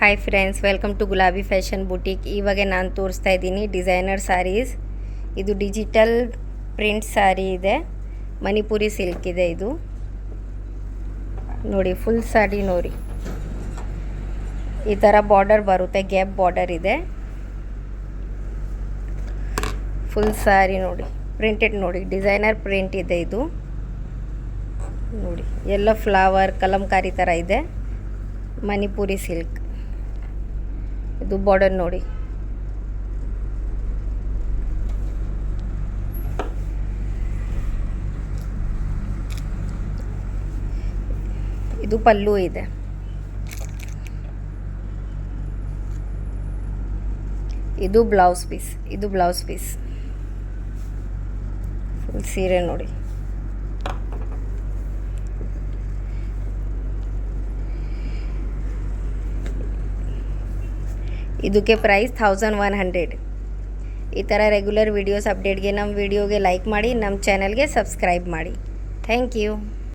Hi friends, welcome to ಗುಲಾಬಿ fashion boutique. ಇವಾಗ ನಾನು ತೋರಿಸ್ತಾ ಇದ್ದೀನಿ ಡಿಸೈನರ್ ಸ್ಯಾರೀಸ್. ಇದು ಡಿಜಿಟಲ್ ಪ್ರಿಂಟ್ ಸ್ಯಾರಿ ಇದೆ, ಮಣಿಪುರಿ ಸಿಲ್ಕ್ ಇದೆ. ಇದು ನೋಡಿ, ಫುಲ್ ಸ್ಯಾರಿ ನೋಡಿ, ಈ ಥರ ಬಾರ್ಡರ್ ಬರುತ್ತೆ, ಗ್ಯಾಪ್ ಬಾರ್ಡರ್ ಇದೆ. ಫುಲ್ ಸ್ಯಾರಿ ನೋಡಿ, ಪ್ರಿಂಟೆಡ್ ನೋಡಿ, ಡಿಸೈನರ್ ಪ್ರಿಂಟ್ ಇದೆ. ಇದು ನೋಡಿ, ಎಲ್ಲ ಫ್ಲವರ್ ಕಲಂಕಾರಿ ಥರ ಇದೆ, ಮಣಿಪುರಿ ಸಿಲ್ಕ್. ಇದು ಬಾರ್ಡರ್ ನೋಡಿ, ಇದು ಪಲ್ಲು ಇದೆ. ಇದು ಬ್ಲೌಸ್ ಪೀಸ್, ಫುಲ್ ಸೀರೆ ನೋಡಿ. ಇದಕ್ಕೆ ಪ್ರೈಸ್ 1100. ಈ ಥರ ರೆಗ್ಯುಲರ್ ವೀಡಿಯೋಸ್ ಅಪ್ಡೇಟ್ಗೆ ನಮ್ಮ ವಿಡಿಯೋಗೆ ಲೈಕ್ ಮಾಡಿ, ನಮ್ಮ ಚಾನಲ್ಗೆ ಸಬ್ಸ್ಕ್ರೈಬ್ ಮಾಡಿ. Thank you.